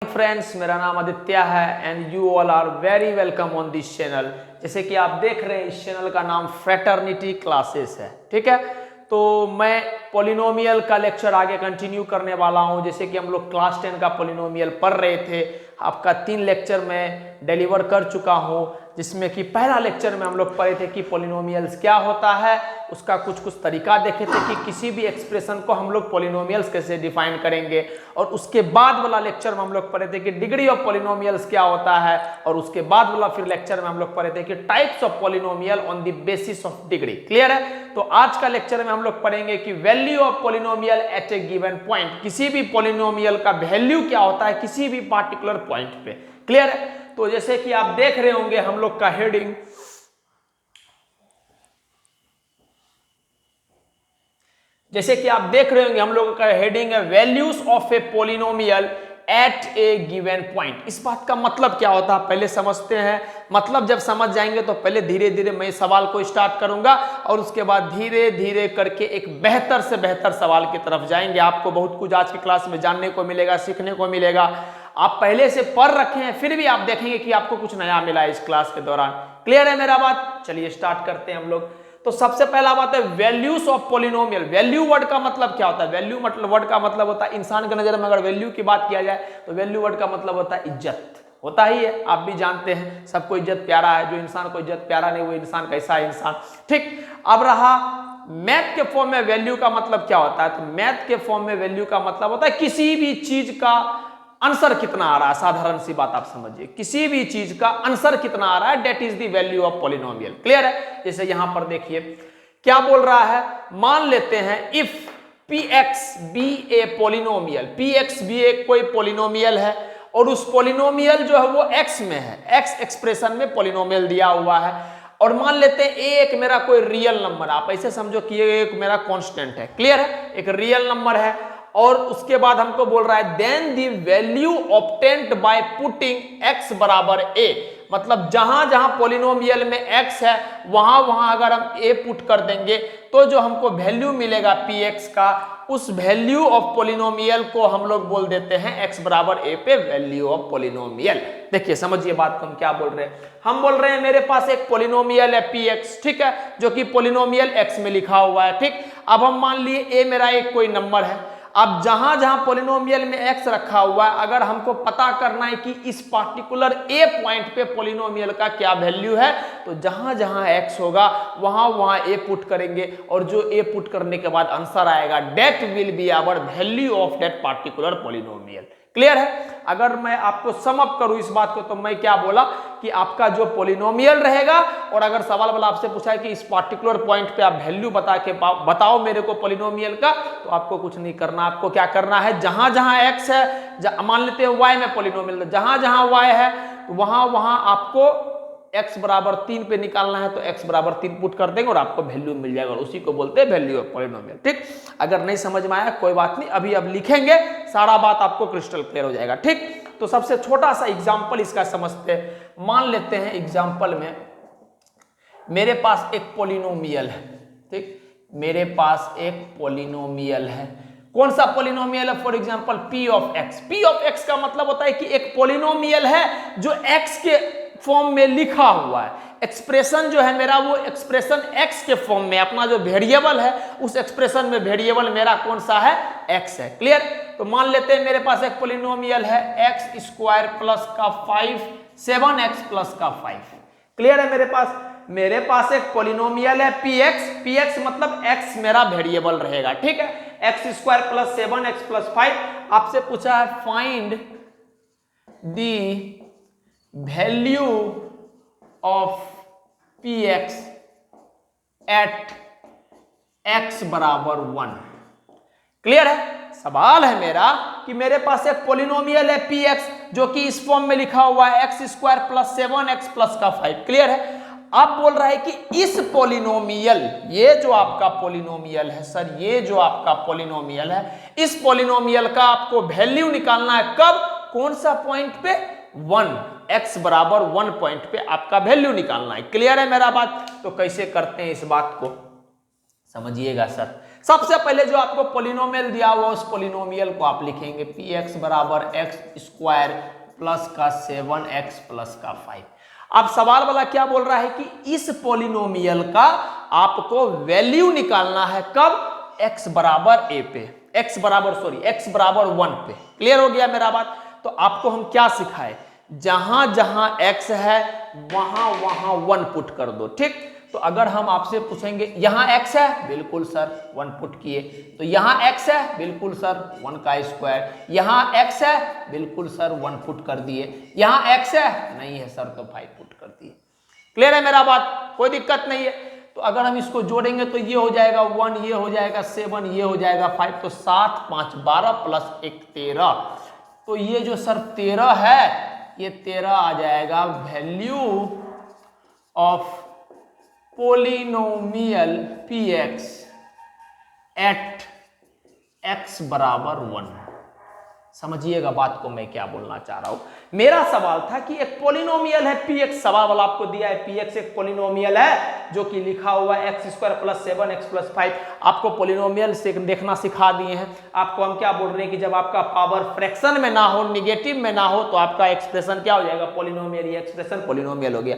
Friends, मेरा नाम आदित्य है and you all are very welcome on this channel. जैसे कि आप देख रहे हैं इस चैनल का नाम फ्रेटर्निटी क्लासेस है, ठीक है। तो मैं पॉलिनोमियल का लेक्चर आगे कंटिन्यू करने वाला हूं। जैसे कि हम लोग क्लास 10 का पॉलिनोमियल पढ़ रहे थे, आपका 3 लेक्चर मैं डिलीवर कर चुका हूं, जिसमें कि पहला लेक्चर में हम लोग पढ़े थे कि पॉलिनोमियल्स क्या होता है, उसका कुछ तरीका देखे थे कि किसी भी एक्सप्रेशन को हम लोग पॉलिनोमियल्स कैसे डिफाइन करेंगे। और उसके बाद वाला लेक्चर में हम लोग पढ़े थे कि डिग्री ऑफ पॉलिनोमियल्स क्या होता है। और उसके बाद वाला फिर लेक्चर में हम लोग पढ़े थे कि types of polynomial on the basis of degree. Clear है। तो आज का लेक्चर में हम लोग पढ़ेंगे कि value of polynomial at a given point, किसी भी पॉलिनोमियल का वैल्यू क्या होता है किसी भी पार्टिकुलर पॉइंट पे। क्लियर है। तो जैसे कि आप देख रहे होंगे हम लोग का हेडिंग, जैसे कि आप देख रहे होंगे हम लोगों का हेडिंग है values of a polynomial at a given point. इस बात का मतलब क्या होता है पहले समझते हैं। मतलब जब समझ जाएंगे तो पहले धीरे धीरे मैं सवाल को स्टार्ट करूंगा और उसके बाद धीरे धीरे करके एक बेहतर से बेहतर सवाल की तरफ जाएंगे। आपको बहुत कुछ आज की क्लास में जानने को मिलेगा, सीखने को मिलेगा। आप पहले से पढ़ रखे हैं फिर भी आप देखेंगे कि आपको कुछ नया मिला है इस क्लास के दौरान। क्लियर है मेरा बात। चलिए स्टार्ट करते हैं हम लोग। तो सबसे पहला बात है values of polynomial. Value word का मतलब क्या होता है? वैल्यू मतलब वर्ड का मतलब होता है, इंसान की नजर में अगर वैल्यू की बात किया जाए तो वैल्यू वर्ड का मतलब होता है इज्जत। होता ही है, आप भी जानते हैं, सबको इज्जत प्यारा है। जो इंसान को इज्जत प्यारा नहीं वो इंसान कैसा है इंसान। ठीक। अब रहा मैथ के फॉर्म में वैल्यू का मतलब क्या होता है। तो मैथ के फॉर्म में वैल्यू का मतलब होता है किसी भी चीज का आंसर कितना आ रहा है। साधारण सी बात आप समझिए, किसी भी चीज का आंसर कितना आ रहा है, that is the value of polynomial. Clear है। जैसे यहां पर देखिए क्या बोल रहा है, मान लेते हैं if px be a polynomial, px भी एक कोई पॉलिनोमियल है और उस पॉलिनोमियल जो है वो x में है, x एक्सप्रेशन में पॉलिनोमियल दिया हुआ है। और मान लेते हैं a एक मेरा कोई रियल नंबर, आप ऐसे समझो कि ये एक मेरा कांस्टेंट है। क्लियर है, एक रियल नंबर है। और उसके बाद हमको बोल रहा है then the value obtained by putting x बराबर a। मतलब जहां जहां पॉलिनोमियल में x है वहां वहां अगर हम a पुट कर देंगे तो जो हमको वैल्यू मिलेगा px का, उस वैल्यू ऑफ पॉलिनोमियल को हम लोग बोल देते हैं x बराबर a पे वैल्यू ऑफ पॉलिनोमियल। देखिए समझिए बात को हम क्या बोल रहे हैं। हम बोल रहे हैं मेरे पास एक पॉलिनोमियल है px, ठीक है, जो कि पॉलिनोमियल x में लिखा हुआ है। ठीक। अब हम मान लिए a मेरा एक कोई नंबर है। अब जहां जहां पॉलिनोमियल में x रखा हुआ है, अगर हमको पता करना है कि इस पार्टिकुलर a पॉइंट पे पॉलिनोमियल का क्या वैल्यू है, तो जहां जहां x होगा वहां वहां a पुट करेंगे और जो a पुट करने के बाद आंसर आएगा that will be our value of that particular polynomial. Clear है। अगर मैं आपको सम अप करूं इस बात को तो मैं क्या बोला कि आपका जो पॉलिनोमियल रहेगा, और अगर सवाल वाला आपसे पूछा है कि इस पार्टिकुलर पॉइंट पे आप वैल्यू बताओ मेरे को पॉलिनोमियल का, तो आपको कुछ नहीं करना। आपको क्या करना है, जहां जहां x है, मान लेते हैं y में पॉलिनोमियल, जहां जहां y है वहां वहां आपको x बराबर 3 पे निकालना है, तो x बराबर 3 पुट कर देंगे और आपको वैल्यू मिल जाएगा, और उसी को बोलते हैं वैल्यू ऑफ पॉलिनोमियल। ठीक। अगर नहीं समझ में आया कोई बात नहीं, अभी अब लिखेंगे सारा बात आपको क्रिस्टल क्लियर हो जाएगा। ठीक। तो सबसे छोटा सा एग्जांपल इसका समझते हैं। मान लेते हैं एग्जांपल में मेरे पास एक पॉलिनोमियल है। ठीक। मेरे पास एक पॉलिनोमियल है। कौन सा पॉलिनोमियल है? For example p of x। p of x का मतलब होता है कि एक पॉलिनोमियल है जो x के फॉर्म में लिखा हुआ है। एक्सप्रेशन जो है मेरा वो एक्सप्रेशन x के फॉर्म में, अपना जो वेरिएबल है उस एक्सप्रेशन में वेरिएबल मेरा कौन सा है? x है। क्लियर। तो मान लेते हैं मेरे पास एक पॉलिनोमियल है x स्क्वायर प्लस का 5 7x प्लस का 5। क्लियर है। मेरे पास एक पॉलिनोमियल है px मतलब x मेरा वेरिएबल रहेगा। ठीक है। x square plus 7x plus 5। आपसे पूछा है find the value of px at x बराबर 1। क्लियर है। सवाल है मेरा कि मेरे पास एक पॉलिनोमियल है px जो कि इस फॉर्म में लिखा हुआ है x square plus 7x plus का 5। क्लियर है। आप बोल रहा है कि इस पॉलिनोमियल, ये जो आपका पॉलिनोमियल है सर, ये जो आपका पॉलिनोमियल है, इस पॉलिनोमियल का आपको वैल्यू निकालना है। कब? कौन सा पॉइंट पे? 1, x बराबर 1 पॉइंट पे आपका वैल्यू निकालना है। क्लियर है मेरा बात। तो कैसे करते हैं इस बात को समझिएगा सर। सबसे पहले जो आपको पोलिनोमियल दिया हुआ उस पोलिनोमियल को आप लिखेंगे px बराबर एक्स स्क्वायर प्लस का 7x प्लस का 5। अब सवाल वाला क्या बोल रहा है कि इस पोलिनोमियल का आपको वैल्यू निकालना है कब, x बराबर a पे, x बराबर 1 पे। क्लियर हो गया मेरा बात। तो आपको हम क्या सिखाए, जहां जहां x है वहां वहां 1 पुट कर दो। ठीक, तो अगर हम आपसे पूछेंगे यहां x है, बिल्कुल सर 1 पुट किए। तो यहां x है, बिल्कुल सर 1 का स्क्वायर। यहां x है, बिल्कुल सर 1 पुट कर दिए। यहां x है, नहीं है सर, तो 5 पुट कर दिए। क्लियर है मेरा बात, कोई दिक्कत नहीं है। तो अगर हम इसको जोड़ेंगे तो ये हो जाएगा 1, ये हो जाएगा 7, ये हो जाएगा 5, तो 7 5 12 प्लस 1 13। तो ये जो सर 13 है, ये 13 आ जाएगा value of polynomial px at x बराबर 1। समझिएगा बात को, मैं क्या बोलना चाह रहा हूं। मेरा सवाल था कि एक पोलिनोमियल है px, सवाल वाला आपको दिया है px एक पोलिनोमियल है जो कि लिखा हुआ है X square plus 7x plus 5। आपको पोलिनोमियल से देखना सिखा दिए हैं। आपको हम क्या बोल रहे हैं कि जब आपका पावर फ्रैक्शन में ना हो, निगेटिव में ना हो, तो आपका एक्सप्रेशन क्या हो जाएगा, पोलिनोमियल। ये एक्सप्रेशन पोलिनोमियल हो गया।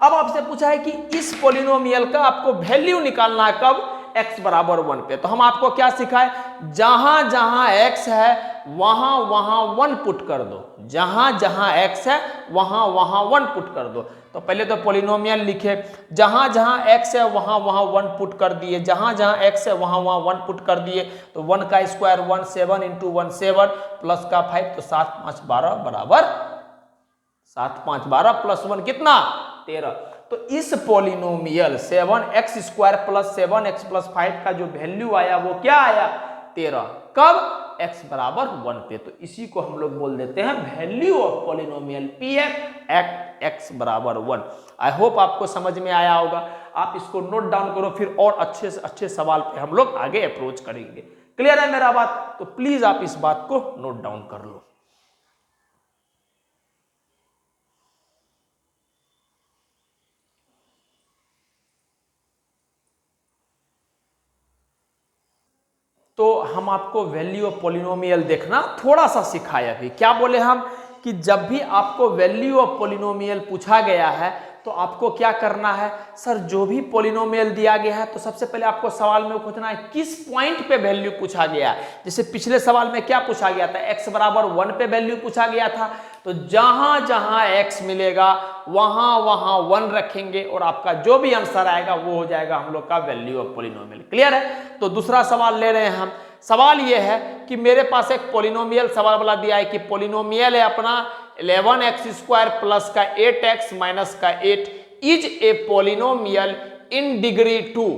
अब आपसे पूछा है कि इस पोलिनोमियल का आपको वैल्यू निकालना है कब, x बराबर 1 पे। तो हम आपको क्या सिखाए, जहां जहां x है वहां वहां 1 पुट कर दो। जहां जहां x है वहां वहां 1 पुट कर दो। तो पहले तो पोलिनोमियल लिखे, जहां जहां x है वहां वहां 1 पुट कर दिए। जहां जहां x है वहां वहां 1 पुट कर दिए। तो 1 का स्क्वायर 1, 7 इंटू 1 7 प्लस का 5, तो 7 5 12 बराबर 7 5 12 प्लस 1 कितना, 13। तो इस polynomial 7x square plus 7x plus 5 का जो वैल्यू आया वो क्या आया, 13। कब, x बराबर 1 पे। तो इसी को हम लोग बोल देते हैं value of polynomial px at x बराबर 1। आई होप आपको समझ में आया होगा। आप इसको नोट डाउन करो, फिर और अच्छे से अच्छे सवाल पे हम लोग आगे अप्रोच करेंगे। क्लियर है मेरा बात, तो प्लीज आप इस बात को नोट डाउन कर लो। तो हम आपको वैल्यू ऑफ पोलिनोमियल देखना थोड़ा सा सिखाया भी। क्या बोले हम कि जब भी आपको वैल्यू ऑफ पोलिनोमियल पूछा गया है तो आपको क्या करना है, सर जो भी पोलिनोमियल दिया गया है तो सबसे पहले आपको सवाल में पूछना है किस पॉइंट पे वैल्यू पूछा गया है। जैसे पिछले सवाल में क्या पूछा गया था, x बराबर 1 पे वैल्यू पूछा गया था। तो जहां जहां x मिलेगा वहां वहां 1 रखेंगे और आपका जो भी आंसर आएगा वो हो जाएगा हम लोग का वैल्यू ऑफ पोलिनोमियल। क्लियर है। तो दूसरा सवाल ले रहे हैं हम। सवाल ये है कि मेरे पास एक पोलिनोमियल सवाल वाला दिया है कि पोलिनोमियल है अपना 11x स्क्वायर प्लस का 8x माइनस का 8 is a polynomial in degree 2।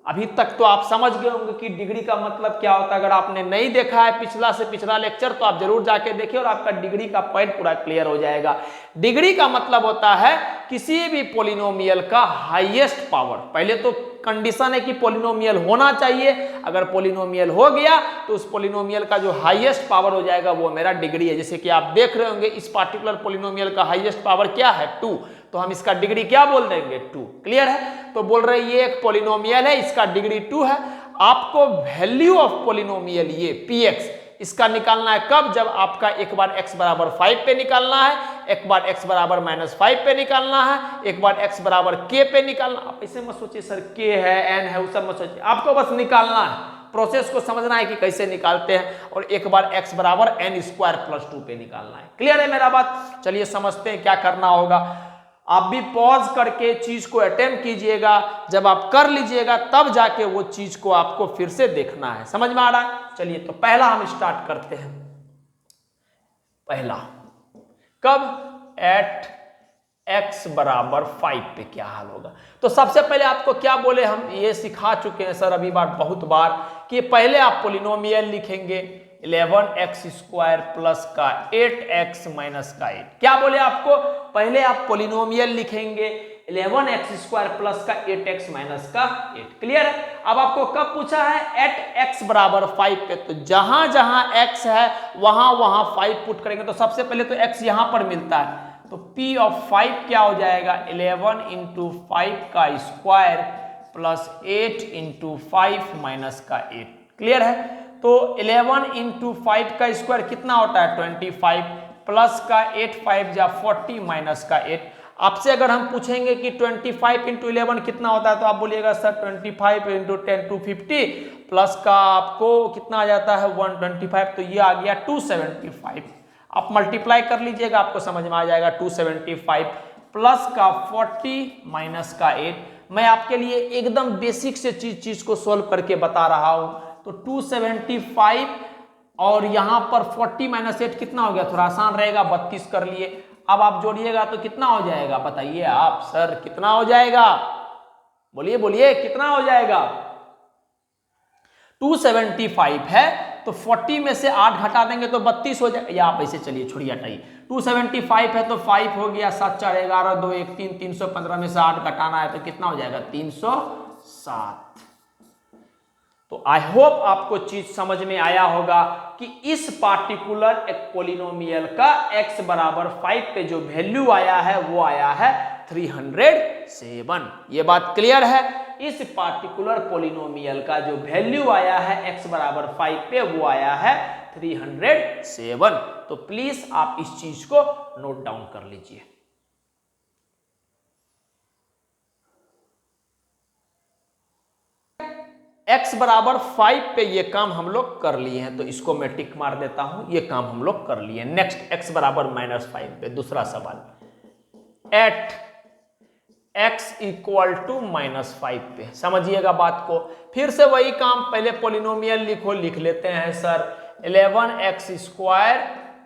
अभी तक तो आप समझ गए होंगे कि डिग्री का मतलब क्या होता है। अगर आपने नहीं देखा है पिछला से पिछला लेक्चर तो आप जरूर जाके देखिए और आपका डिग्री का पॉइंट पूरा क्लियर हो जाएगा। डिग्री का मतलब होता है किसी भी पोलिनोमियल का हाईएस्ट पावर। पहले तो कंडीशन है कि पोलिनोमियल होना चाहिए, अगर पोलिनोमियल हो गया तो उस पोलिनोमियल का जो हाईएस्ट पावर हो जाएगा वो मेरा डिग्री है। जैसे कि आप देख रहे होंगे इस पार्टिकुलर पोलिनोमियल का हाईएस्ट पावर क्या है, 2, तो हम इसका डिग्री क्या बोल देंगे, 2। क्लियर है। तो बोल रहे ये एक पोलिनोमियल है, इसका डिग्री 2 है। आपको वैल्यू ऑफ पोलिनोमियल ये px इसका निकालना है कब, जब आपका एक बार x बराबर 5 पे निकालना है, एक बार x बराबर -5 पे निकालना है, एक बार x बराबर k पे निकालना। आप ऐसे मत सोचिए सर k है n है वो सब मत सोचिए, आपको बस निकालना है, प्रोसेस को समझना है कि कैसे निकालते हैं। और एक बार x बराबर n स्क्वायर प्लस 2 पे निकालना है। क्लियर है मेरा बात। चलिए समझते हैं क्या करना होगा। आप भी पॉज करके चीज को अटेम्प्ट कीजिएगा, जब आप कर लीजिएगा तब जाके वो चीज को आपको फिर से देखना है। समझ में आ रहा है। चलिए तो पहला हम स्टार्ट करते हैं। पहला कब, एट x बराबर 5 पे क्या हाल होगा। तो सबसे पहले आपको क्या बोले, हम ये सिखा चुके हैं सर अभी बार बहुत बार कि पहले आप पोलिनोमियल लिखेंगे 11x स्क्वायर प्लस का 8x माइनस का 8। क्या बोले आपको, पहले आप पोलिनोमियल लिखेंगे 11x स्क्वायर प्लस का 8x माइनस का 8। क्लियर है। अब आपको कब पूछा है, एट x बराबर 5 पे। तो जहां जहां x है वहां वहां 5 पुट करेंगे। तो सबसे पहले तो x यहां पर मिलता है, तो p ऑफ 5 क्या हो जाएगा, 11 इंटू 5 का स्क्वायर प्लस 8 इंटू 5 माइनस का 8। क्लियर है? तो 11 इंटू 5 का स्क्वायर कितना होता है 25 प्लस का 8 5 जा 40 माइनस का 8। आपसे अगर हम पूछेंगे कि 25 इंटू 11 कितना होता है तो आप बोलिएगा सर 25 इंटू 10 250 प्लस का आपको कितना आ जाता है 125, तो ये आ गया 275। आप मल्टीप्लाई कर लीजिएगा आपको समझ में आ जाएगा 275 प्लस का 40 माइनस का 8। मैं आपके लिए एकदम बेसिक से चीज को सोल्व करके बता रहा हूं। तो 275 और यहां पर 40 माइनस 8 कितना हो गया, थोड़ा आसान रहेगा 32 कर लिए। अब आप जोड़िएगा तो कितना हो जाएगा बताइए आप सर, कितना हो जाएगा, बोलिए बोलिए कितना हो जाएगा। 275 है तो 40 में से 8 घटा देंगे तो 32 हो जाएगा, या आप ऐसे चलिए छोड़िए हटाइए। 275 है तो 5 हो गया, 7 4 11 2 1 3, 315 में से 8 घटाना है तो कितना हो जाएगा 307। तो आई होप आपको चीज समझ में आया होगा कि इस पार्टिकुलर एक पोलिनोमियल का x बराबर 5 पे जो वैल्यू आया है वो आया है 307। ये बात क्लियर है? इस पार्टिकुलर पोलिनोमियल का जो वैल्यू आया है x बराबर 5 पे वो आया है 307। तो प्लीज आप इस चीज को नोट डाउन कर लीजिए। x बराबर 5 पे ये काम हम लोग कर लिए हैं तो इसको मैं टिक मार देता हूं, ये काम हम लोग कर लिए। नेक्स्ट x बराबर -5 पे दूसरा सवाल, एट x इक्वल टू -5 पे समझिएगा बात को। फिर से वही काम, पहले पोलिनोमियल लिखो, लिख लेते हैं सर 11x स्क्वायर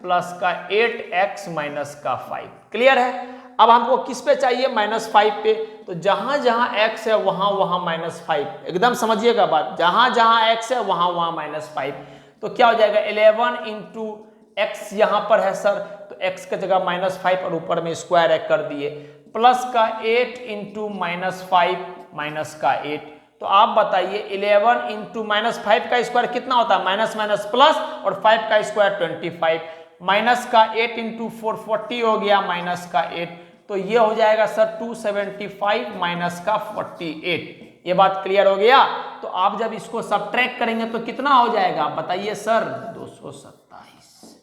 प्लस का 8x माइनस का 5। क्लियर है? अब हमको किस पे चाहिए -5 पे, तो जहां जहां x है वहां वहां -5। एकदम समझिएगा बात, जहां जहां x है वहां वहां -5। तो क्या हो जाएगा 11 इंटू x यहां पर है सर तो x की जगह -5 और ऊपर में स्क्वायर एक कर दिए, प्लस का 8 इंटू -5 माइनस का 8। तो आप बताइए 11 इंटू -5 का स्क्वायर कितना होता है, माइनस माइनस प्लस, और 5 का स्क्वायर 25, माइनस का 8 इंटू 4 40 हो गया माइनस का 8। तो ये हो जाएगा सर 275 माइनस का 48। ये बात क्लियर हो गया? तो आप जब इसको सबट्रैक्ट करेंगे तो कितना हो जाएगा बताइए सर 227।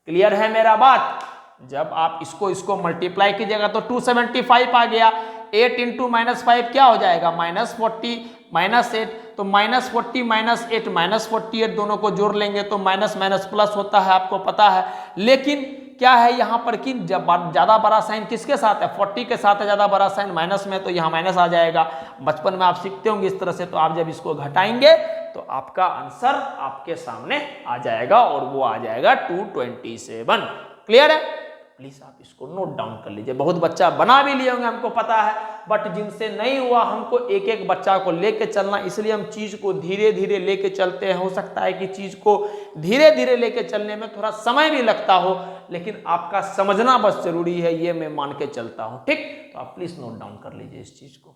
क्लियर है मेरा बात? जब आप इसको मल्टीप्लाई कीजिएगा तो 275 आ गया, 8 इंटू -5 क्या हो जाएगा -40 -8, तो -40 -8 -48 दोनों को जोड़ लेंगे तो माइनस माइनस प्लस होता है, आपको पता है। लेकिन क्या है यहाँ पर कि जब ज्यादा बड़ा साइन किसके साथ है, 40 के साथ है ज्यादा बड़ा साइन माइनस में, तो यहाँ माइनस आ जाएगा। बचपन में आप सीखते होंगे इस तरह से। तो आप जब इसको घटाएंगे तो आपका आंसर आपके सामने आ जाएगा और वो आ जाएगा 227। क्लियर है? प्लीज आप इसको नोट डाउन कर लीजिए। बहुत बच्चा बना भी लिए होंगे हमको पता है, बट जिनसे नहीं हुआ हमको एक एक बच्चा को लेके चलना, इसलिए हम चीज को धीरे धीरे लेके चलते हैं। हो सकता है कि चीज को धीरे धीरे लेके चलने में थोड़ा समय भी लगता हो, लेकिन आपका समझना बस जरूरी है, ये मैं मान के चलता हूं। ठीक, तो आप प्लीज नोट डाउन कर लीजिए इस चीज को।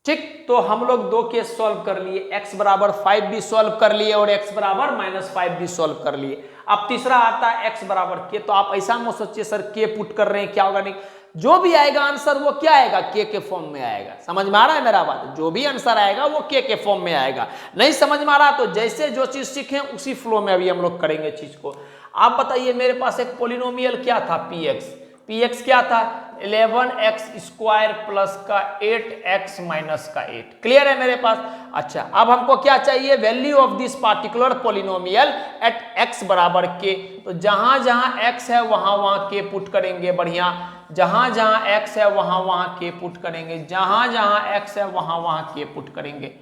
ठीक, तो हम लोग 2 केस सॉल्व कर लिए, x बराबर 5 भी सॉल्व कर लिए और x बराबर -5 भी सॉल्व कर लिए। अब तीसरा आता है x बराबर k। तो आप ऐसा मत सोचिए सर k पुट कर रहे हैं क्या होगा, नहीं, जो भी आएगा आंसर वो क्या आएगा, k के फॉर्म में आएगा। समझ में आ रहा है मेरा बात? जो भी आंसर आएगा वो k के फॉर्म में आएगा। नहीं समझ में आ रहा तो जैसे जो चीज सीखे उसी फ्लो में अभी हम लोग करेंगे चीज को। आप बताइए मेरे पास एक पोलिनोमियल क्या था px क्या था 11x स्क्वायर प्लस का 8x माइनस का 8। क्लियर है मेरे पास? अच्छा, अब हमको क्या चाहिए, value of this particular polynomial at x बराबर k। तो जहां जहां x है वहां वहां k पुट करेंगे, बढ़िया। जहां जहां x है वहां वहां k पुट करेंगे, जहां जहां x है वहां वहां k पुट करेंगे।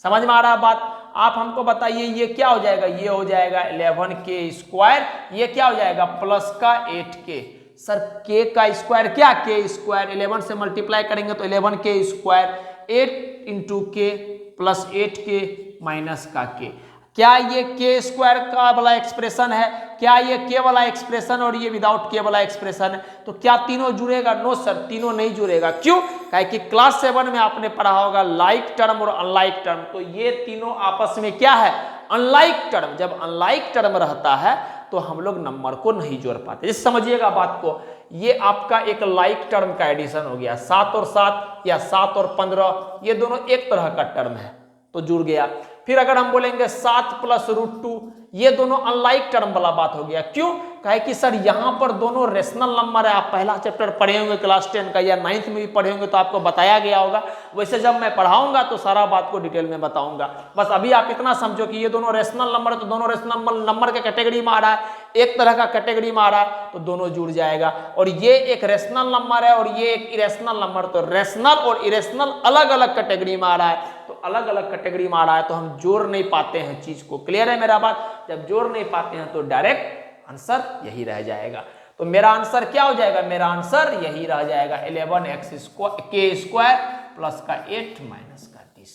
समझ में आ रहा बात? आप हमको बताइए ये क्या हो जाएगा, ये हो जाएगा 11k स्क्वायर, ये क्या हो जाएगा प्लस का 8k। सर k का स्क्वायर क्या, k स्क्वायर 11 से मल्टीप्लाई करेंगे तो 11k square, 8 into k plus 8k minus का k। क्या ये k स्क्वायर का वाला एक्सप्रेशन है, क्या ये k वाला एक्सप्रेशन और ये विदाउट k वाला एक्सप्रेशन है? तो क्या तीनों जुड़ेगा? नो सर, तीनों नहीं जुड़ेगा। क्यों? काहे कि क्लास 7 में आपने पढ़ा होगा लाइक टर्म और अनलाइक टर्म। तो ये तीनों आपस में क्या है, अनलाइक टर्म। जब अनलाइक टर्म रहता है तो हम लोग नंबर को नहीं जोड़ पाते। जैसे समझिएगा बात को, ये आपका एक लाइक टर्म का एडिशन हो गया, 7 और 7 या 7 और 15, ये दोनों एक तरह का टर्म है तो जुड़ गया। फिर अगर हम बोलेंगे 7 प्लस √2, ये दोनों अनलाइक टर्म वाला बात हो गया। क्यों? कहे कि सर यहां पर दोनों रेशनल नंबर है। आप पहला चैप्टर पढ़े होंगे क्लास 10 का या 9th में भी पढ़े होंगे तो आपको बताया गया होगा। वैसे जब मैं पढ़ाऊंगा तो सारा बात को डिटेल में बताऊंगा। बस अभी आप इतना समझो कि ये दोनों रेशनल नंबर है तो दोनों रेशनल नंबर के कैटेगरी में आ रहा है, एक तरह का कैटेगरी में आ रहा है तो दोनों जुड़ जाएगा। और ये एक रेशनल नंबर है और ये एक इरेशनल नंबर, तो रेशनल और इरेशनल अलग अलग कैटेगरी में आ रहा है। तो अलग अलग कैटेगरी में आ रहा है तो हम जोड़ नहीं पाते हैं चीज को। क्लियर है मेरा बात? जब जोड़ नहीं पाते हैं तो डायरेक्ट आंसर यही रह जाएगा। तो मेरा आंसर क्या हो जाएगा? मेरा आंसर यही रह जाएगा 11x² प्लस का 8 माइनस का 30।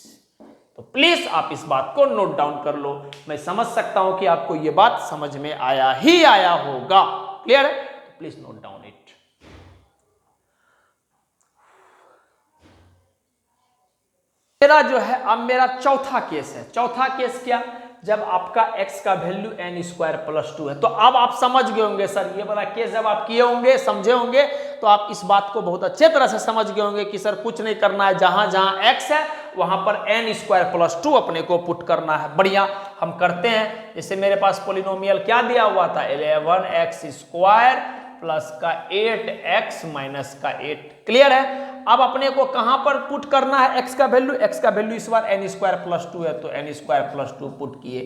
तो प्लीज आप इस बात को नोट डाउन कर लो। मैं समझ सकता हूं कि आपको यह बात समझ में आया ही आया होगा। क्लियर है? तो प्लीज नोट डाउन इट। मेरा जो है अब मेरा चौथा केस है। चौथा केस क्या? जब आपका x का वैल्यू n² + 2 है। तो अब आप समझ गए होंगे सर, ये वाला केस जब आप किए होंगे, समझे होंगे, तो आप इस बात को बहुत अच्छे तरह से समझ गए होंगे कि सर कुछ नहीं करना है, जहां जहां x है वहां पर n² + 2 अपने को पुट करना है। बढ़िया, हम करते हैं। जैसे मेरे पास पोलिनोमियल क्या दिया हुआ था, 11x² प्लस का 8x माइनस का 8। क्लियर है? अब अपने को कहां पर पुट करना है x का वैल्यू? x का वैल्यू इस बार n² + 2 है तो n² + 2 पुट किए।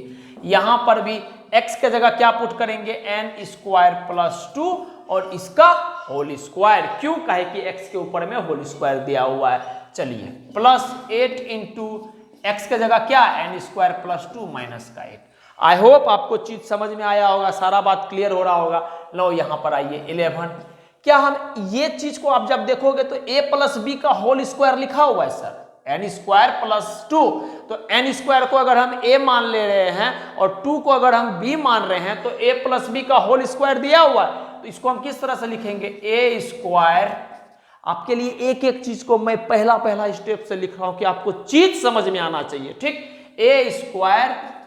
यहां पर भी x के जगह क्या पुट करेंगे? n² + 2 और इसका होल स्क्वायर। क्यों? कहे कि x के ऊपर में होल स्क्वायर दिया हुआ है। चलिए, प्लस 8 इंटू x के जगह क्या? n² + 2 माइनस का 8। आई होप आपको चीज समझ में आया होगा, सारा बात क्लियर हो रहा होगा। लो यहां पर आइए 11। क्या हम ये चीज को आप जब देखोगे तो a + b का होल स्क्वायर लिखा हुआ है सर, n² + 2। तो n² को अगर हम a मान ले रहे हैं और 2 को अगर हम b मान रहे हैं तो a + b का होल स्क्वायर दिया हुआ है। तो इसको हम किस तरह से लिखेंगे? a²। आपके लिए एक एक चीज को मैं पहला स्टेप से लिख रहा हूं कि आपको चीज समझ में आना चाहिए। ठीक, a²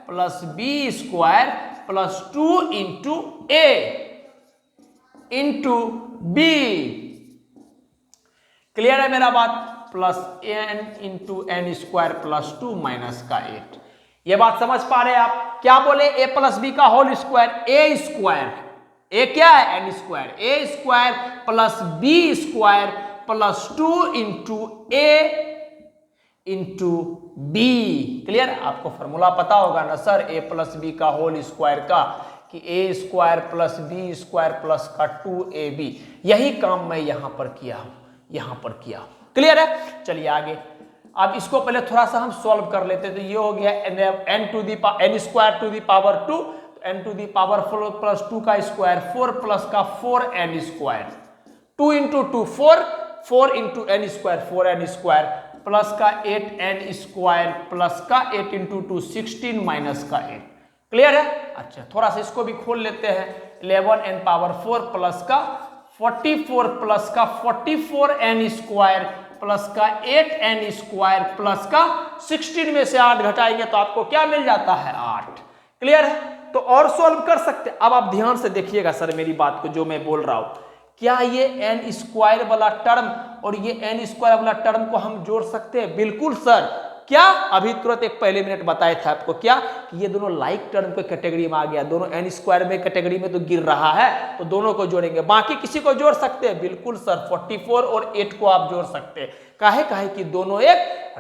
+ b² + 2 into a into b। Clear है मेरा बात? Plus n into n² + 2 minus का 8। ये बात समझ पा रहे हैं आप? क्या बोले? a + b का होल स्क्वायर, a क्या है? n², a² + b² + 2 into a into b। Clear? आपको फॉर्मूला पता होगा ना सर, a + b का होल स्क्वायर का, कि a² + b² प्लस का 2ab। यही काम मैं यहां पर किया हूं, क्लियर है? चलिए आगे। अब इसको पहले थोड़ा सा हम सॉल्व कर लेते। तो ये हो गया n² to the power 2, n⁴ + 2 का स्क्वायर 4 प्लस का 4n², 2 into 2 4 into n² 4n² plus का 8n² प्लस का 8 इंटू 2 16 माइनस का 8। क्लियर है? अच्छा, थोड़ा सा इसको भी खोल लेते हैं। 11n⁴ प्लस का 44 प्लस का 44n² प्लस का 8n² प्लस का 16 में से 8 घटाएंगे तो आपको क्या मिल जाता है? 8। क्लियर है? तो और सॉल्व कर सकते। अब आप ध्यान से देखिएगा सर मेरी बात को, जो मैं बोल रहा हूं। क्या ये n² वाला टर्म और ये n² वाला टर्म को हम जोड़ सकते हैं? बिल्कुल सर। क्या? अभी तुरंत एक पहले मिनट बताया था आपको, क्या कि ये दोनों लाइक टर्म के कैटेगरी में आ गया, दोनों n² में कैटेगरी में तो गिर रहा है, तो दोनों को जोड़ेंगे। बाकी किसी को जोड़ सकते हैं? बिल्कुल सर, 44 और 8 को आप जोड़ सकते हैं। काहे कि दोनों एक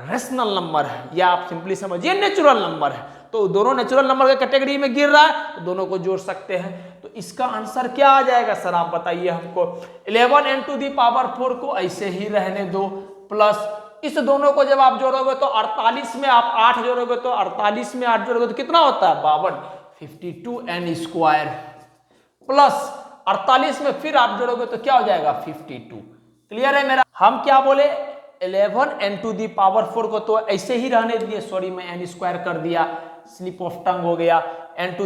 रेशनल नंबर है, या आप सिंपली समझिए नेचुरल नंबर है। तो दोनों नेचुरल नंबर के कैटेगरी में गिर रहा है तो दोनों को जोड़ सकते हैं। तो इसका आंसर क्या आ जाएगा सर, आप बताइए हमको। 11n⁴ को ऐसे ही रहने दो, प्लस इस दोनों को जब आप जोड़ोगे तो 48 में आप 8 जोड़ोगे तो 48 में 8 जोड़ोगे तो कितना होता है? 52, 52n² प्लस 48 में फिर आप जोड़ोगे तो क्या हो जाएगा? 52। क्लियर है मेरा? हम क्या बोले? 11n⁴ को तो ऐसे ही रहने दिए, सॉरी मैं n² कर दिया, स्लिप ऑफ टंग हो गया, n⁴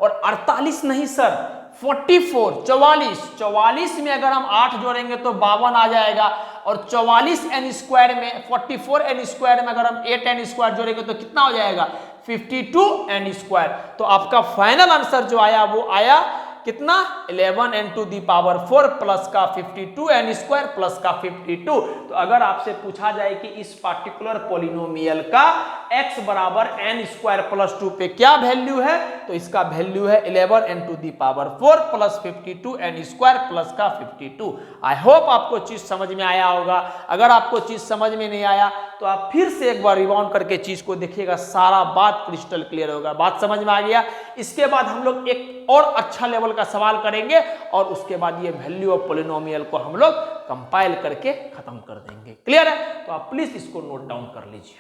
और 48 नहीं सर, 44 में अगर हम 8 जोड़ेंगे तो 52 आ जाएगा, और 44 n स्क्वायर में 44 n स्क्वायर में अगर हम 8 n स्क्वायर जोड़ेंगे तो कितना हो जाएगा 52 n स्क्वायर। तो आपका फाइनल आंसर जो आया वो आया कितना 11 n to the power 4 plus का 52 n स्क्वायर प्लस का 52। तो अगर आपसे पूछा जाए कि इस पार्टिकुलर पॉलिनोमियल का x बराबर n स्क्वायर प्लस 2 पे क्या वैल्यू है, तो इसका वैल्यू है 11 n to the power 4 plus 52 n square plus का 52। आई होप आपको चीज समझ में आया होगा। अगर आपको चीज समझ में नहीं आया तो आप फिर से एक बार रिवाउंड करके चीज को देखिएगा, सारा बात क्रिस्टल क्लियर होगा। बात समझ में आ गया। इसके बाद हम लोग एक और अच्छा लेवल का सवाल करेंगे और उसके बाद ये वैल्यू ऑफ पॉलिनोमियल को हम लोग कंपाइल करके खत्म कर देंगे। क्लियर है? तो आप प्लीज इसको नोट डाउन कर लीजिए।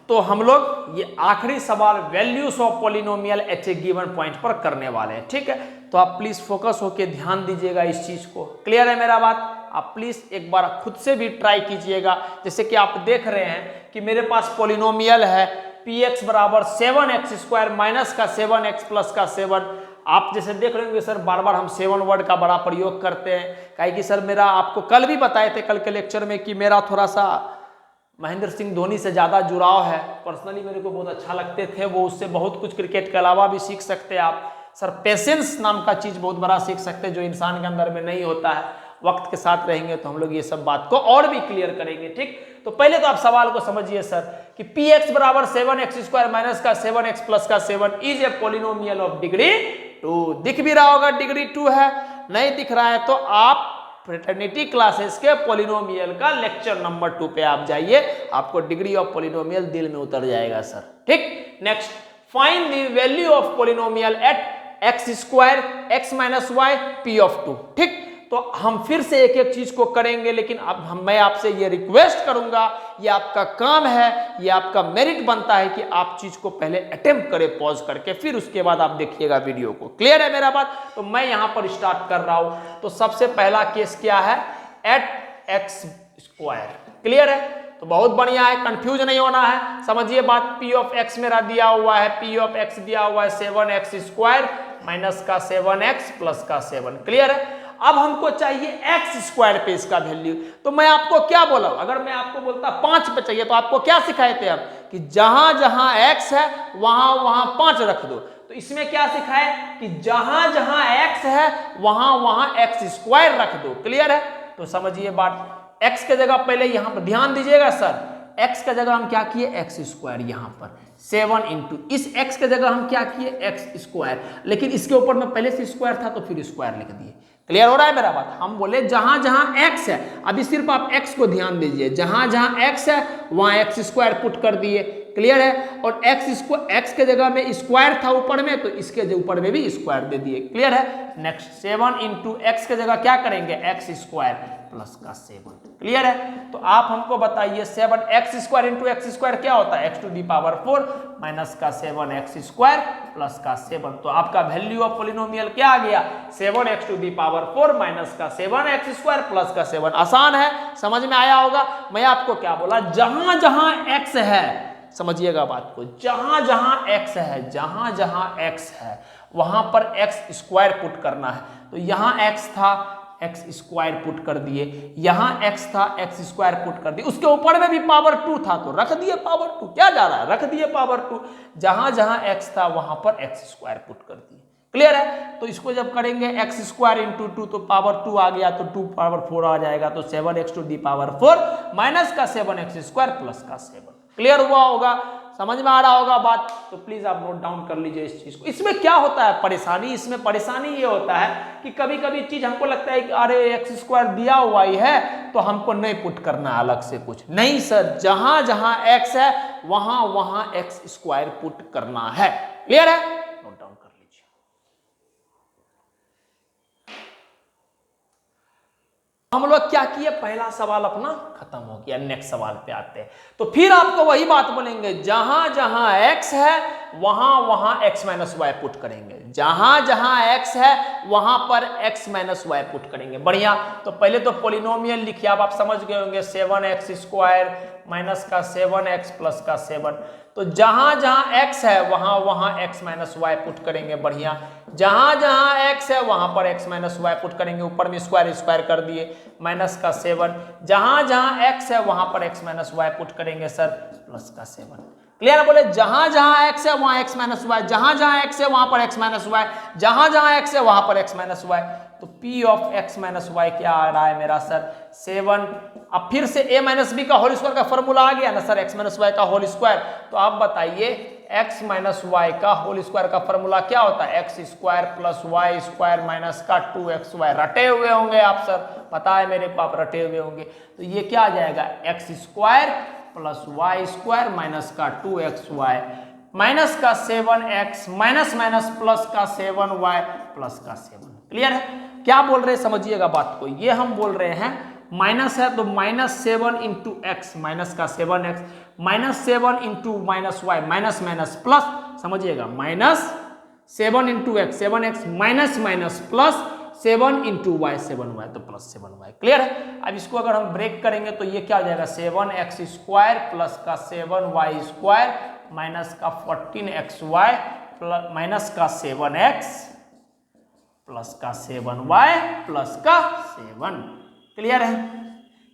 तो हम लोग ये आखिरी सवाल values of polynomial at a given point पर करने वाले हैं। ठीक है, तो आप प्लीज फोकस होके ध्यान दीजिएगा इस चीज को। क्लियर है मेरा बात? आप प्लीज एक बार खुद से भी ट्राई कीजिएगा। जैसे कि आप देख रहे हैं कि मेरे पास पॉलिनोमियल है px बराबर 7x स्क्वायर माइनस का 7x प्लस का 7। आप जैसे देख रहे होंगे सर बार बार हम 7 वर्ड का बड़ा प्रयोग करते हैं, काहे कि सर मेरा आपको कल भी बताए थे कल के लेक्चर में कि मेरा थोड़ा सा महेंद्र सिंह धोनी से ज़्यादा जुड़ाव है। पर्सनली मेरे को बहुत अच्छा लगते थे वो, उससे बहुत कुछ क्रिकेट के अलावा भी सीख सकते हैं आप। सर पेशेंस नाम का चीज़ बहुत बड़ा सीख सकते हैं जो इंसान के अंदर में नहीं होता है। वक्त के साथ रहेंगे तो हम लोग ये सब बात को और भी क्लियर करेंगे। ठीक, तो पहले तो आप सवाल को समझिए सर कि px बराबर 7x स्क्वायर माइनस का 7x प्लस का 7 is a polynomial of degree 2। दिख भी रहा होगा डिग्री 2 है, नहीं दिख रहा है तो आप फ्रेटर्निटी क्लासेस के पॉलिनोमियल का लेक्चर नंबर 2 पे आप जाइए, आपको डिग्री ऑफ पॉलिनोमियल दिल में उतर जाएगा सर। ठीक, next find the value of polynomial at x square x minus Y p of 2। ठीक, तो हम फिर से एक एक चीज को करेंगे, लेकिन अब मैं आपसे ये रिक्वेस्ट करूंगा, ये आपका काम है, ये आपका मेरिट बनता है कि आप चीज को पहले अटेम्प्ट करें पॉज करके, फिर उसके बाद आप देखिएगा वीडियो को। क्लियर है मेरा बात? तो मैं यहां पर स्टार्ट कर रहा हूं। तो सबसे पहला केस क्या है, एट एक्स स्क्वायर। क्लियर है? तो बहुत बढ़िया है, कंफ्यूज नहीं होना है। समझिए बात, p ऑफ x मेरा दिया हुआ है, p ऑफ x दिया हुआ है 7x स्क्वायर माइनस का 7x प्लस का 7। क्लियर है? अब हमको चाहिए x स्क्वायर पे इसका वैल्यू। तो मैं आपको क्या बोला, अगर मैं आपको बोलता 5 पे चाहिए तो आपको क्या सिखाए थे हम कि जहां जहां x है वहां वहां 5 रख दो। तो इसमें क्या सिखाए कि जहां जहां x है वहां वहां x स्क्वायर रख दो। क्लियर है? तो समझिए बात, x के जगह पहले यहां पर ध्यान दीजिएगा सर, x के जगह हम क्या किए x स्क्वायर, यहां पर 7 इंटू इस x के जगह हम क्या किए x स्क्वायर, लेकिन इसके ऊपर में पहले से स्क्वायर था तो फिर स्क्वायर लिख दिए। क्लियर हो रहा है मेरा बात? हम बोले जहां जहां x है, अभी सिर्फ आप x को ध्यान दीजिए, जहां जहां x है वहां x स्क्वायर पुट कर दिए। क्लियर है? और x के जगह में स्क्वायर था ऊपर में तो इसके ऊपर में भी स्क्वायर दे दिए। क्लियर है? नेक्स्ट 7 इंटू एक्स के जगह क्या करेंगे x स्क्वायर प्लस का 7। क्लियर है? तो आप हमको बताइए 7x square into X square क्या होता है, x to the power 4 minus का 7x स्क्वायर प्लस का 7। तो आपका वैल्यू ऑफ पॉलिनोमियल क्या आ गया, 7x to the power 4 minus का 7x स्क्वायर प्लस का 7। आसान है, समझ में आया होगा। मैं आपको क्या बोला, जहां जहां x है, समझिएगा बात को, जहां जहां x है, जहां जहां x है वहां पर x स्क्वायर पुट करना है। तो यहां x था, x स्क्वायर पुट कर दिए, यहां x था, x स्क्वायर पुट कर दिए, उसके ऊपर में भी पावर 2 था तो रख दिए पावर 2। क्या जा रहा है, रख दिए पावर 2। जहां जहां x था वहां पर x स्क्वायर पुट कर दिए। क्लियर है? तो इसको जब करेंगे x स्क्वायर इंटू 2 तो पावर 2 आ गया, तो 2 पावर 4 आ जाएगा, तो 7x to the power 4 minus का 7x स्क्वायर प्लस का 7। क्लियर हुआ होगा, समझ में आ रहा होगा बात? तो प्लीज आप नोट डाउन कर लीजिए इस चीज को। इसमें क्या होता है परेशानी, इसमें परेशानी ये होता है कि कभी कभी चीज हमको लगता है कि अरे एक्स स्क्वायर दिया हुआ ही है तो हमको नहीं पुट करना अलग से कुछ नहीं सर, जहां जहां एक्स है वहां वहां एक्स स्क्वायर पुट करना है। क्लियर है? नोट डाउन कर लीजिए। हम लोग क्या किए, पहला सवाल अपना खत्म हो गया, नेक्स्ट सवाल पे आते हैं। तो फिर आपको वही बात बोलेंगे, जहां जहां x है वहां वहां x माइनस वाई पुट करेंगे, जहां जहां x है वहां पर x माइनस वाई पुट करेंगे। बढ़िया, तो पहले तो पॉलिनोमियल लिखिए, आप समझ गए होंगे 7x स्क्वायर माइनस का 7x प्लस का 7। तो जहां जहां x है वहां वहां x माइनस वाई पुट करेंगे, बढ़िया। जहां जहां x है वहां पर x माइनस वाई पुट करेंगे, ऊपर में स्क्वायर स्क्वायर कर दिए, माइनस का 7। जहां जहां x है वहां पर x माइनस वाई पुट करेंगे सर, प्लस का 7। क्लियर है? बोले जहां जहां x है वहां x माइनस वाई, जहां जहां x है वहां पर x माइनस वाई, जहां जहां x है वहां पर x माइनस वाई। तो p of x minus Y क्या आ रहा है मेरा सर, 7। अब फिर से a माइनस बी का होल स्क्वायर का फॉर्मूला आ गया ना सर, x माइनस वाई का होल स्क्वायर। तो आप बताइए x माइनस वाई का होल स्क्वायर का फॉर्मूला क्या होता है, X square plus Y square minus का 2xy। रटे हुए होंगे आप सर, पता है मेरे को आप रटे हुए होंगे। तो ये क्या आ जाएगा, X square plus Y square minus का 2xy माइनस का 7x माइनस माइनस प्लस का 7y प्लस का 7। क्लियर है? क्या बोल रहे हैं समझिएगा बात को, ये हम बोल रहे हैं माइनस है तो -7 इंटू एक्स माइनस का 7x minus 7 into minus Y minus minus plus, समझिएगा -7 into X 7x minus minus plus 7 into Y 7y तो प्लस 7y। क्लियर है? अब इसको अगर हम ब्रेक करेंगे तो ये क्या हो जाएगा, 7x स्क्वायर प्लस का 7y स्क्वायर माइनस का 14xy प्लस माइनस का 7x प्लस का 7y प्लस का 7। क्लियर है?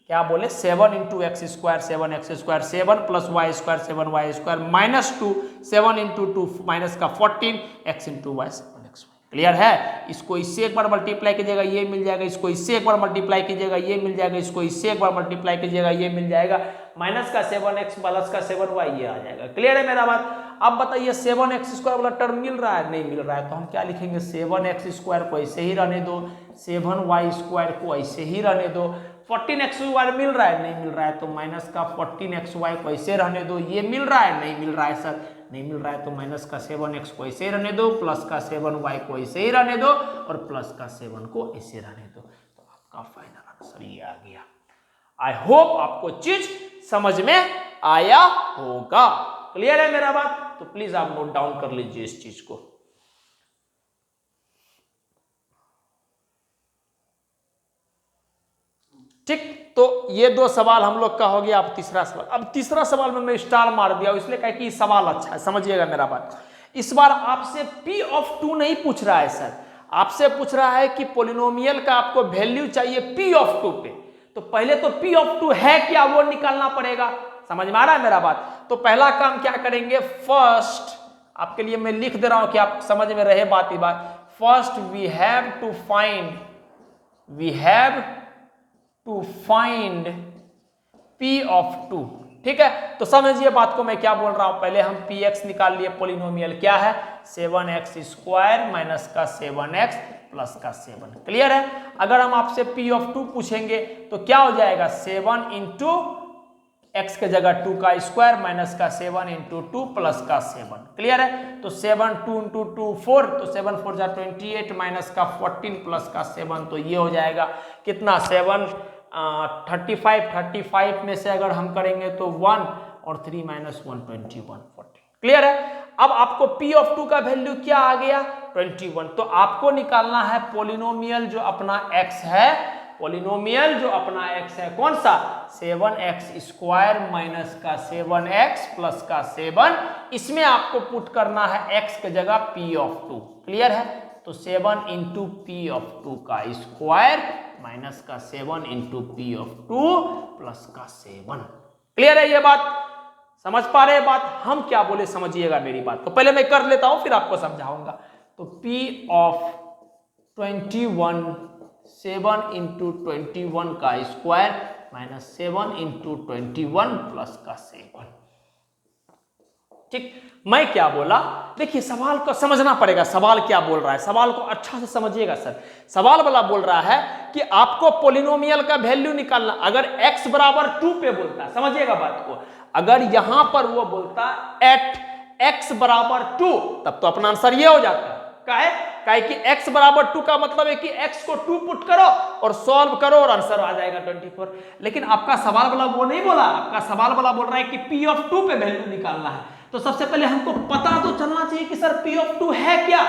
क्या बोले, 7 into X square 7x square 7 plus Y square 7y square minus 2 7 into 2 minus का 14x into Y 7x। Clear है? इसको इससे एक बार मल्टीप्लाई कीजिएगा ये मिल जाएगा, इसको इससे एक बार मल्टीप्लाई कीजिएगा ये मिल जाएगा, इसको इससे एक बार मल्टीप्लाई कीजिएगा ये मिल जाएगा, माइनस का 7x प्लस का 7y ये आ जाएगा। क्लियर है मेरा बात? अब बताइए 7x स्क्वायर वाला टर्म मिल रहा है, नहीं मिल रहा है, तो हम क्या लिखेंगे, 7x स्क्वायर को ऐसे ही रहने दो, 7y स्क्वायर को ऐसे ही रहने दो, 14xy मिल रहा है, नहीं मिल रहा है, तो माइनस का 14xy को ऐसे रहने दो, ये मिल रहा है, नहीं मिल रहा है सर, नहीं मिल रहा है, तो माइनस का 7x को ऐसे ही रहने दो, प्लस का 7y को ऐसे ही रहने दो और प्लस का 7 को ऐसे रहने दो। तो आपका फाइनल आंसर ये आ गया। आई होप आपको चीज समझ में आया होगा। क्लियर है मेरा बात? तो प्लीज आप नोट डाउन कर लीजिए इस चीज को। ठीक, तो ये दो सवाल हम लोग का हो गया। अब तीसरा सवाल, अब तीसरा सवाल में मैं स्टार मार दिया, इसलिए कहा कि सवाल अच्छा है, समझिएगा मेरा बात। इस बार आपसे P ऑफ 2 नहीं पूछ रहा है सर, आपसे पूछ रहा है कि पोलिनोमियल का आपको वैल्यू चाहिए P ऑफ 2 पे। तो पहले तो P ऑफ 2 है क्या वो निकालना पड़ेगा। समझ में आ रहा है मेरा बात? तो पहला काम क्या करेंगे, फर्स्ट आपके लिए मैं लिख दे रहा हूं कि आप समझ में रहे बात ही बात। First we have to find P of 2। ठीक है, तो समझिए बात को मैं क्या बोल रहा हूं। पहले हम Px निकाल लिए, पोलिनोमियल क्या है, 7x स्क्वायर माइनस का 7x प्लस का 7। क्लियर है? अगर हम आपसे P ऑफ 2 पूछेंगे तो क्या हो जाएगा, 7 इंटू x के जगह 2 का स्क्वायर माइनस का 7 इंटू 2 प्लस का 7। क्लियर है? तो 7 2 इंटू 2 4, तो 7 4 जा 28 माइनस का 14 प्लस का 7, तो ये हो जाएगा कितना, 7 35 में से अगर हम करेंगे तो 1 और 3 माइनस 1 21 14। क्लियर है? अब आपको P ऑफ 2 का वैल्यू क्या आ गया, 21। तो आपको निकालना है पोलिनोमियल जो अपना x है, पोलिनोमियल जो अपना x है कौन सा, 7x स्क्वायर माइनस का 7x प्लस का 7। इसमें आपको पुट करना है x के जगह P ऑफ 2। क्लियर है? तो 7 इंटू P ऑफ 2 का स्क्वायर माइनस का 7 इंटू P ऑफ 2 प्लस का 7। क्लियर है ये बात? समझ पा रहे हैं बात? हम क्या बोले समझिएगा मेरी बात को, पहले मैं कर लेता हूं फिर आपको समझाऊंगा। तो P ऑफ 21 7 इंटू 21 का स्क्वायर माइनस 7 इंटू 21 प्लस का 7। ठीक, मैं क्या बोला, देखिए सवाल को समझना पड़ेगा, सवाल क्या बोल रहा है, सवाल को अच्छा से समझिएगा सर। सवाल वाला बोल रहा है कि आपको पोलिनोमियल का वैल्यू निकालना, अगर x बराबर 2 पे बोलता है, समझिएगा बात को, अगर यहां पर वो बोलता एट x बराबर 2 तब तो अपना आंसर ये हो जाता है। काहे कि x बराबर 2 का मतलब है कि x को 2 पुट करो और सॉल्व करो और आंसर आ जाएगा 24। लेकिन आपका सवाल वाला वो नहीं बोला, आपका सवाल वाला बोल रहा है कि P ऑफ 2 पे वैल्यू निकालना है। तो सबसे पहले हमको पता तो चलना चाहिए कि सर P ऑफ 2 है क्या।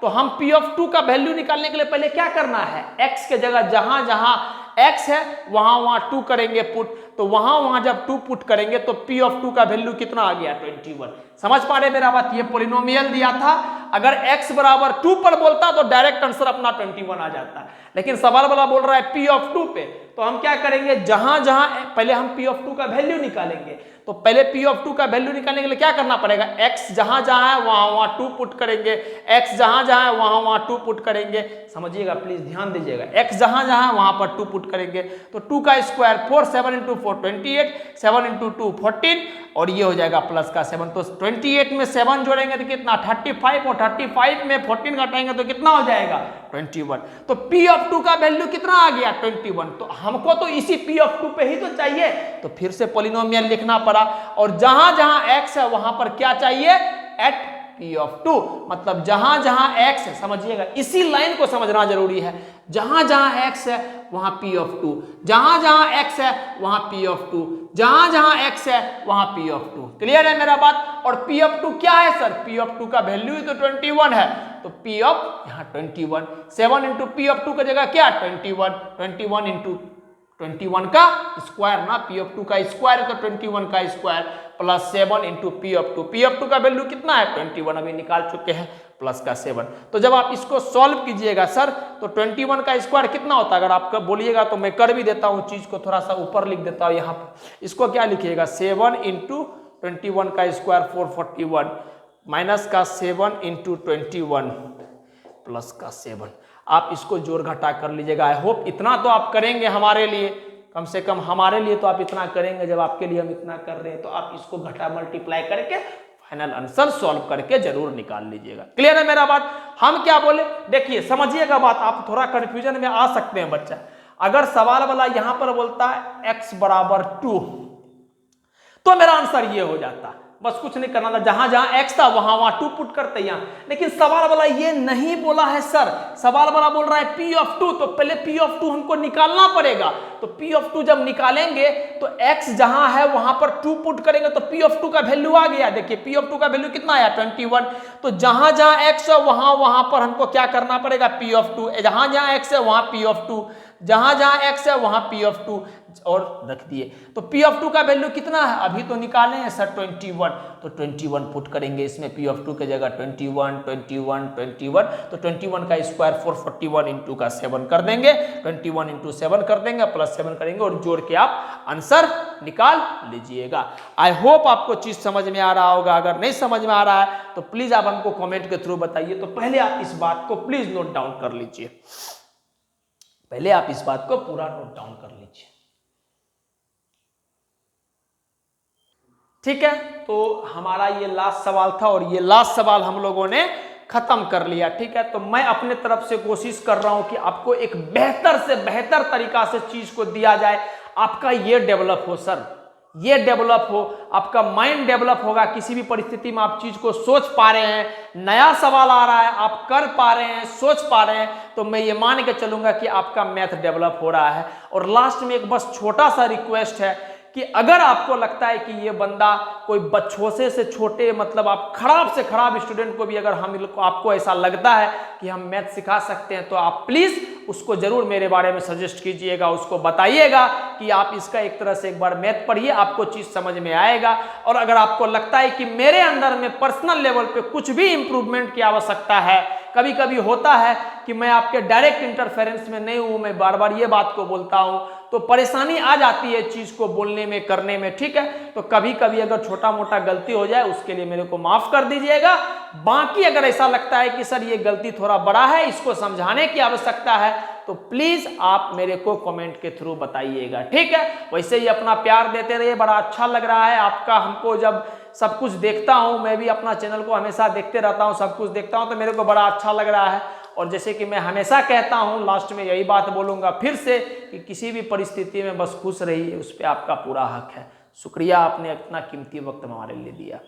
तो हम P ऑफ 2 का वैल्यू निकालने के लिए पहले क्या करना है, x के जगह जहां जहां x है वहां 2 करेंगे पुट, तो वहां जब 2 पुट करेंगे तो P ऑफ 2 का वैल्यू कितना आ गया 21। समझ पा रहे मेरा बात? ये पोलिनोमियल दिया था, अगर x बराबर 2 पर बोलता तो डायरेक्ट आंसर अपना 21 आ जाता, लेकिन सवाल वाला बोल रहा है P ऑफ 2 पे, तो हम क्या करेंगे, जहां जहां पहले हम P ऑफ 2 का वैल्यू निकालेंगे। तो पहले P ऑफ 2 का वैल्यू निकालने के लिए क्या करना पड़ेगा, x जहां जहां है वहां 2 पुट करेंगे, x जहां जहां है वहां 2 पुट करेंगे। समझिएगा प्लीज, ध्यान दीजिएगा, x जहां जहां है वहां पर 2 पुट करेंगे, तो 2 का स्क्वायर 4, 7 इंटू 4 28, 7 इंटू 2 14, और ये हो जाएगा प्लस का 7। तो 28 में 7 जोड़ेंगे तो कितना 35, और 35 में 14 घटाएंगे तो कितना हो जाएगा 21। तो P ऑफ 2 का वैल्यू कितना आ गया 21। तो हमको तो इसी P ऑफ 2 पे ही तो चाहिए, तो फिर से पोलिनोमियल लिखना पड़ा, और जहां जहां x है वहां पर क्या चाहिए, एट P ऑफ 2, मतलब जहां जहां x है, समझिएगा इसी लाइन को समझना जरूरी है, जहां जहां x है वहां P ऑफ 2, जहां जहां x है वहां P ऑफ 2, जहां जहां x है वहां P ऑफ 2। क्लियर है मेरा बात? और P ऑफ 2 क्या है सर, P ऑफ 2 का वैल्यू ही तो 21 है, तो P ऑफ यहाँ 21, 7 इंटू P ऑफ 2 की जगह क्या 21, 21 इंटू 21 का स्क्वायर ना, P ऑफ 2 का स्क्वायर है तो 21 का square plus 7 into P of 2। P of 2 का वैल्यू कितना है 21, अभी निकाल चुके हैं, प्लस का 7। तो जब आप इसको सॉल्व कीजिएगा सर, तो 21 का स्क्वायर कितना होता है, अगर आप बोलिएगा तो मैं कर भी देता हूँ, चीज को थोड़ा सा ऊपर लिख देता हूँ यहाँ पर। इसको क्या लिखिएगा, 7 इंटू 21 का स्क्वायर 441, माइनस का 7 इंटू 21 प्लस का 7। आप इसको जोड़ घटा कर लीजिएगा। आई होप इतना तो आप करेंगे हमारे लिए, कम से कम हमारे लिए तो आप इतना करेंगे, जब आपके लिए हम इतना कर रहे हैं तो आप इसको घटा मल्टीप्लाई करके फाइनल आंसर सॉल्व करके जरूर निकाल लीजिएगा। क्लियर है मेरा बात? हम क्या बोले, देखिए समझिएगा बात, आप थोड़ा कंफ्यूजन में आ सकते हैं बच्चा। अगर सवाल वाला यहां पर बोलता है x बराबर 2, तो मेरा आंसर ये हो जाता, बस कुछ नहीं करना था, जहां जहां x था वहां 2 पुट करते यहाँ। लेकिन सवाल वाला ये नहीं बोला है सर, सवाल वाला बोल रहा है P ऑफ 2, तो पहले P ऑफ 2 हमको निकालना पड़ेगा। तो P ऑफ 2 जब निकालेंगे तो x जहां है वहां पर 2 पुट करेंगे तो P ऑफ 2 का वैल्यू आ गया। देखिए P ऑफ 2 का वैल्यू कितना आया 21। तो जहां जहां x है वहां पर हमको क्या करना पड़ेगा, P ऑफ 2, जहां जहां x है वहां P ऑफ 2, जहां जहां x है वहां P ऑफ 2 और रख दिए। तो P ऑफ 2 का वैल्यू कितना है, अभी तो निकाले हैं सर 21, तो 21 पुट करेंगे इसमें, P ऑफ 2 की जगह 21, 21, 21, तो 21 का स्क्वायर 441 इंटू का 7 कर देंगे, 21 इंटू 7 कर देंगे, प्लस 7 करेंगे और जोड़ के आप आंसर निकाल लीजिएगा। आई होप आपको चीज समझ में आ रहा होगा। अगर नहीं समझ में आ रहा है तो प्लीज आप हमको कमेंट के थ्रू बताइए। तो पहले आप इस बात को प्लीज नोट डाउन कर लीजिए, पहले आप इस बात को पूरा नोट डाउन कर लीजिए, ठीक है? तो हमारा ये लास्ट सवाल था और ये लास्ट सवाल हम लोगों ने खत्म कर लिया, ठीक है? तो मैं अपने तरफ से कोशिश कर रहा हूं कि आपको एक बेहतर से बेहतर तरीका से चीज को दिया जाए, आपका ये डेवलप हो सर, ये डेवलप हो, आपका माइंड डेवलप होगा, किसी भी परिस्थिति में आप चीज को सोच पा रहे हैं, नया सवाल आ रहा है आप कर पा रहे हैं, सोच पा रहे हैं, तो मैं ये मान के चलूंगा कि आपका मैथ डेवलप हो रहा है। और लास्ट में एक बस छोटा सा रिक्वेस्ट है कि अगर आपको लगता है कि ये बंदा कोई छोटे से छोटे, मतलब आप खराब से खराब स्टूडेंट को भी अगर आपको ऐसा लगता है कि हम मैथ सिखा सकते हैं, तो आप प्लीज उसको जरूर मेरे बारे में सजेस्ट कीजिएगा, उसको बताइएगा कि आप इसका एक तरह से एक बार मैथ पढ़िए, आपको चीज समझ में आएगा। और अगर आपको लगता है कि मेरे अंदर में पर्सनल लेवल पे कुछ भी इंप्रूवमेंट की आवश्यकता है, कभी कभी होता है कि मैं आपके डायरेक्ट इंटरफेरेंस में नहीं हूं, मैं बार बार ये बात को बोलता हूं, तो परेशानी आ जाती है चीज को बोलने में, करने में, ठीक है? तो कभी कभी अगर छोटा मोटा गलती हो जाए उसके लिए मेरे को माफ कर दीजिएगा। बाकी अगर ऐसा लगता है कि सर ये गलती थोड़ा बड़ा है, इसको समझाने की आवश्यकता है, तो प्लीज आप मेरे को कमेंट के थ्रू बताइएगा, ठीक है? वैसे ही अपना प्यार देते रहिए, बड़ा अच्छा लग रहा है आपका, हमको जब सब कुछ देखता हूं, मैं भी अपना चैनल को हमेशा देखते रहता हूं, सब कुछ देखता हूं, तो मेरे को बड़ा अच्छा लग रहा है। और जैसे कि मैं हमेशा कहता हूं, लास्ट में यही बात बोलूंगा फिर से कि किसी भी परिस्थिति में बस खुश रहिए, उस पर आपका पूरा हक है। शुक्रिया, आपने इतना कीमती वक्त हमारे लिए दिया।